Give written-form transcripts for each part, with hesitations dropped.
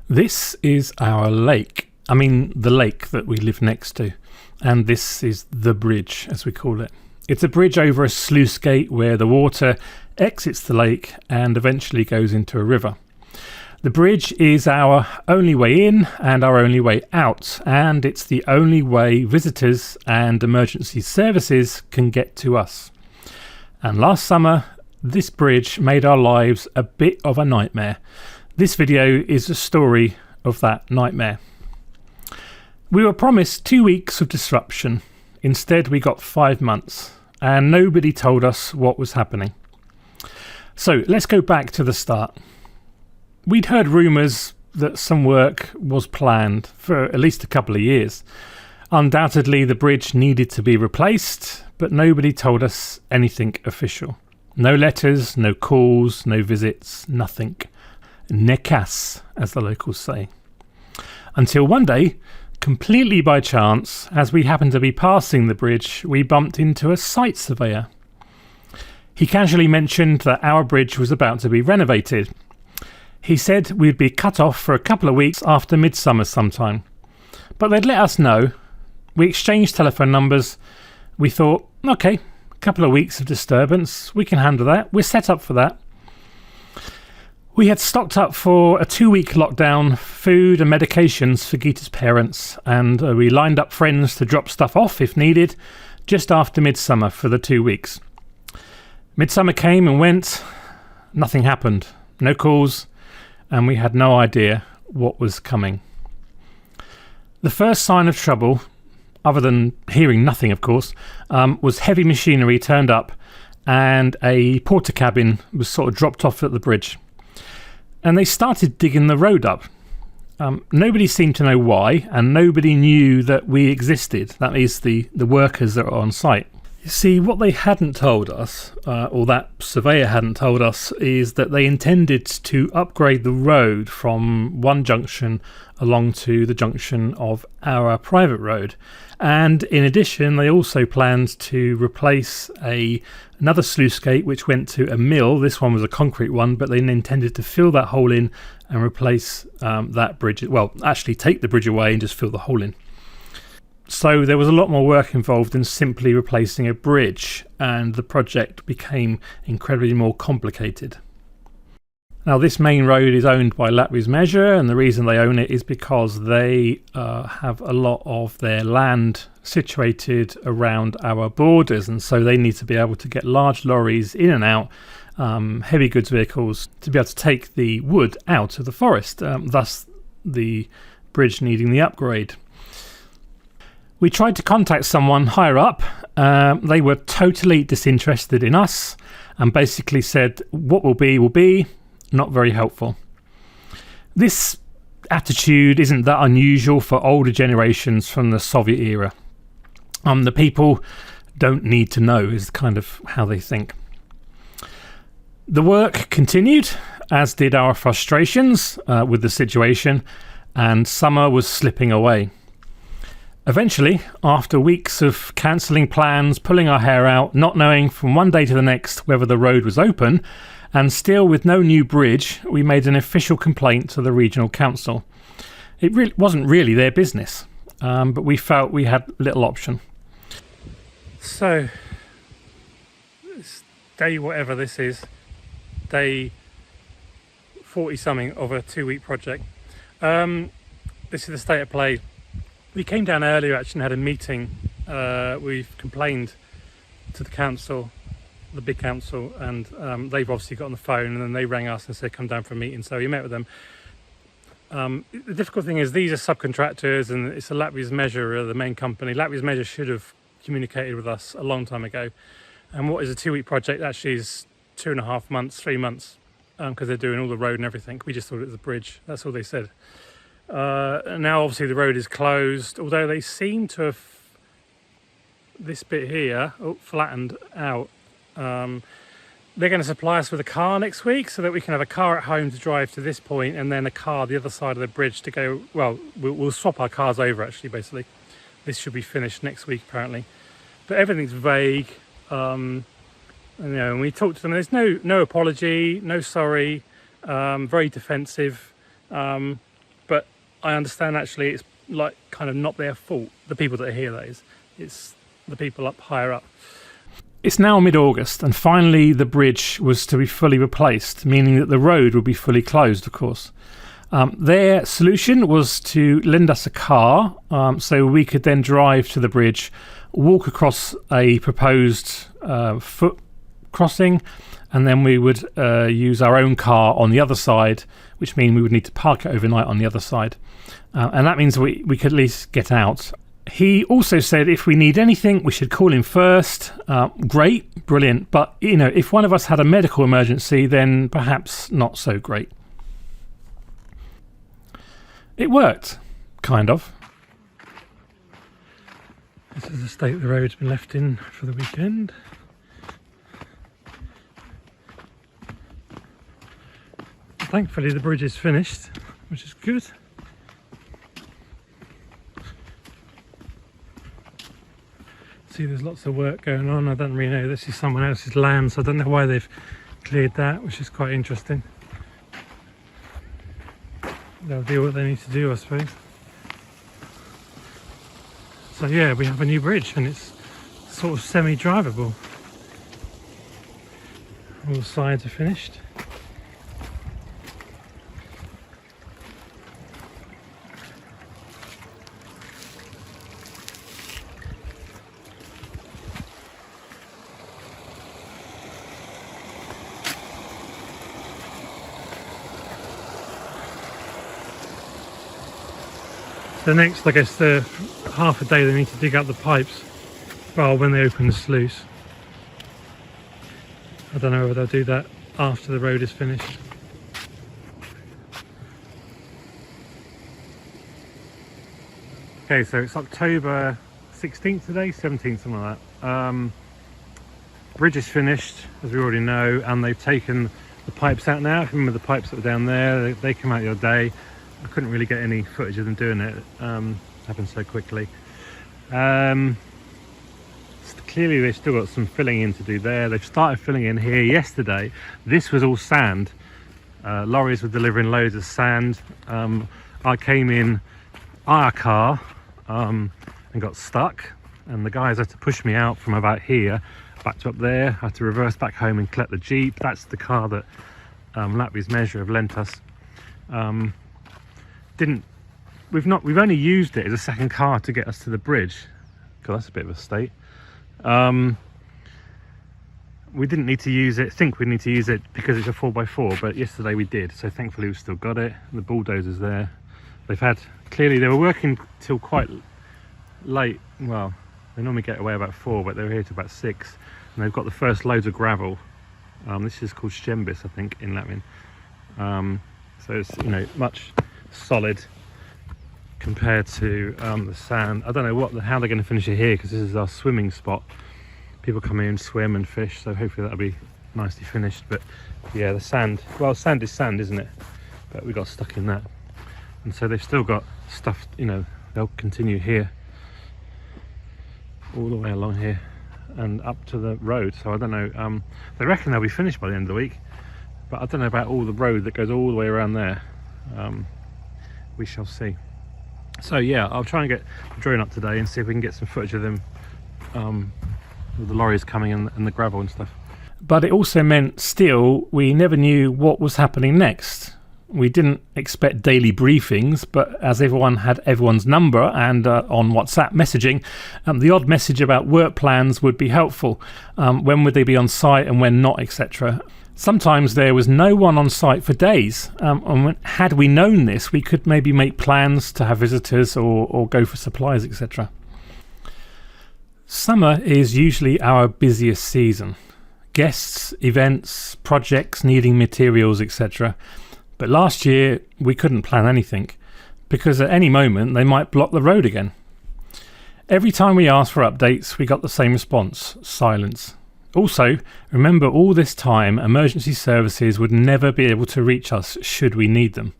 This is our lake. I mean, the lake that we live next to. And this is the bridge, as we call it. It's a bridge over a sluice gate where the water exits the lake and eventually goes into a river. The bridge is our only way in and our only way out, and it's the only way visitors and emergency services can get to us. And last summer, this bridge made our lives a bit of a nightmare. This video is a story of that nightmare. We were promised 2 weeks of disruption. Instead, we got 5 months, and nobody told us what was happening. So let's go back to the start. We'd heard rumours that some work was planned for at least a couple of years. Undoubtedly, the bridge needed to be replaced, but nobody told us anything official. No letters, no calls, no visits, nothing. Nekas, as the locals say. Until one day, completely by chance, as we happened to be passing the bridge, we bumped into a site surveyor. He casually mentioned that our bridge was about to be renovated. He said we'd be cut off for a couple of weeks after midsummer sometime. But they'd let us know. We exchanged telephone numbers. We thought, okay, a couple of weeks of disturbance, we can handle that. We're set up for that. We had stocked up for a 2-week lockdown, food and medications for Gita's parents, and we lined up friends to drop stuff off if needed, just after midsummer for the 2 weeks. Midsummer came and went. Nothing happened. No calls. And we had no idea what was coming. The first sign of trouble, other than hearing nothing of course, was heavy machinery turned up and a porter cabin was sort of dropped off at the bridge. And they started digging the road up. Nobody seemed to know why, and nobody knew that we existed, that is the workers that are on site. You see, what they hadn't told us, or that surveyor hadn't told us, is that they intended to upgrade the road from one junction along to the junction of our private road. And in addition, they also planned to replace another sluice gate which went to a mill. This one was a concrete one, but they intended to fill that hole in and replace that bridge. Well, actually take the bridge away and just fill the hole in. So there was a lot more work involved than simply replacing a bridge, and the project became incredibly more complicated. Now, this main road is owned by Latvijas Meži, and the reason they own it is because they have a lot of their land situated around our borders, and so they need to be able to get large lorries in and out, heavy goods vehicles, to be able to take the wood out of the forest, thus the bridge needing the upgrade. We tried to contact someone higher up. They were totally disinterested in us and basically said what will be, not very helpful. This attitude isn't that unusual for older generations from the Soviet era. The people don't need to know is kind of how they think. The work continued, as did our frustrations with the situation, and summer was slipping away. Eventually, after weeks of cancelling plans, pulling our hair out, not knowing from one day to the next whether the road was open, and still with no new bridge, we made an official complaint to the regional council. It wasn't really their business, but we felt we had little option. So, it's day whatever this is, day 40-something of a 2-week project. This is the state of play. We came down earlier actually and had a meeting. We've complained to the council, the big council, and they've obviously got on the phone, and then they rang us and said come down for a meeting, so we met with them. The difficult thing is these are subcontractors, and it's a Latvijas Meži, the main company. Latvijas Meži should have communicated with us a long time ago, and what is a 2-week project actually is 2.5 months, 3 months, because they're doing all the road and everything. We just thought it was a bridge, that's all they said. Now obviously the road is closed, although they seem to have this bit here flattened out. They're going to supply us with a car next week so that we can have a car at home to drive to this point, and then a car the other side of the bridge to go. Well, we'll swap our cars over actually, basically. This should be finished next week apparently, but everything's vague. And we talked to them, there's no apology, no sorry, very defensive. I understand actually it's like kind of not their fault, the people that are here, that is. It's the people up higher up. It's now mid-August, and finally the bridge was to be fully replaced, meaning that the road would be fully closed, of course. Their solution was to lend us a car, so we could then drive to the bridge, walk across a proposed foot crossing, and then we would use our own car on the other side, which means we would need to park it overnight on the other side. And that means we could at least get out. He also said if we need anything, we should call him first. Great, brilliant. But, if one of us had a medical emergency, then perhaps not so great. It worked, kind of. This is the state the road's been left in for the weekend. Thankfully the bridge is finished, which is good. See, there's lots of work going on. I don't really know, this is someone else's land, so I don't know why they've cleared that, which is quite interesting. They'll do what they need to do, I suppose. So yeah, we have a new bridge and it's sort of semi-drivable. All the sides are finished. So next, I guess, the half a day they need to dig up the pipes, well, when they open the sluice. I don't know whether they'll do that after the road is finished. Okay, so it's October 16th today, 17th, something like that. Bridge is finished, as we already know, and they've taken the pipes out now. If you remember the pipes that were down there, they came out the other day. I couldn't really get any footage of them doing it. Happened so quickly. Clearly they've still got some filling in to do there. They've started filling in here yesterday. This was all sand. Lorries were delivering loads of sand. I came in our car and got stuck, and the guys had to push me out from about here back to up there. I had to reverse back home and collect the Jeep. That's the car that Latvijas Meži have lent us. We've only used it as a second car to get us to the bridge. God, that's a bit of a state. We didn't need to use it, think we need to use it because it's a 4x4, but yesterday we did, so thankfully we've still got it. The bulldozer's there. Clearly they were working till quite late. Well, they normally get away about 4, but they were here till about 6, and they've got the first loads of gravel. This is called Stembis, I think, in Latvian. So it's much solid compared to the sand. I don't know how they're going to finish it here, because this is our swimming spot. People come here and swim and fish, so hopefully that'll be nicely finished. But yeah, the sand, well, sand is sand, isn't it? But we got stuck in that, and so they've still got stuff. They'll continue here all the way along here and up to the road. So I don't know, they reckon they'll be finished by the end of the week, but I don't know about all the road that goes all the way around there. We shall see. So yeah, I'll try and get the drone up today and see if we can get some footage of them with the lorries coming and the gravel and stuff. But it also meant still we never knew what was happening next. We didn't expect daily briefings, but as everyone had everyone's number and on WhatsApp messaging, the odd message about work plans would be helpful. When would they be on site and when not, etc. Sometimes there was no one on site for days, and had we known this, we could maybe make plans to have visitors or go for supplies, etc. Summer is usually our busiest season. Guests, events, projects needing materials, etc. But last year we couldn't plan anything, because at any moment they might block the road again. Every time we asked for updates, we got the same response: silence. Also, remember, all this time emergency services would never be able to reach us should we need them.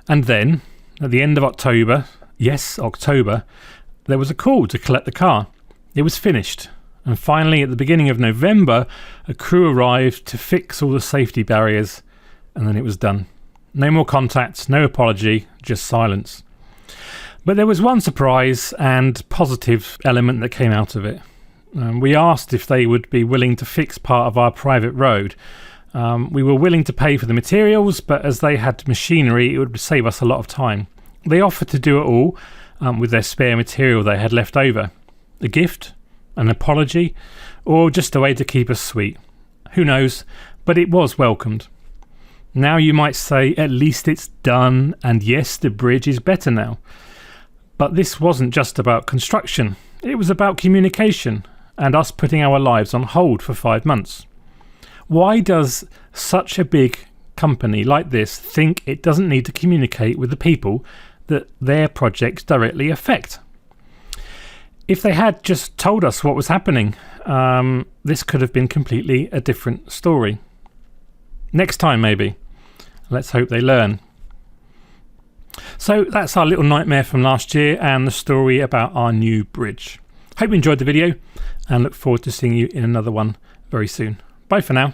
And then, at the end of October, yes, October, there was a call to collect the car. It was finished. And finally, at the beginning of November, a crew arrived to fix all the safety barriers, and then it was done. No more contact, no apology, just silence. But there was one surprise and positive element that came out of it. We asked if they would be willing to fix part of our private road. We were willing to pay for the materials, but as they had machinery, it would save us a lot of time. They offered to do it all with their spare material they had left over. A gift, an apology, or just a way to keep us sweet. Who knows, but it was welcomed. Now you might say, at least it's done, and yes, the bridge is better now. But this wasn't just about construction. It was about communication and us putting our lives on hold for 5 months. Why does such a big company like this think it doesn't need to communicate with the people that their projects directly affect? If they had just told us what was happening, this could have been completely a different story. Next time, maybe. Let's hope they learn. So that's our little nightmare from last year and the story about our new bridge. Hope you enjoyed the video and look forward to seeing you in another one very soon. Bye for now.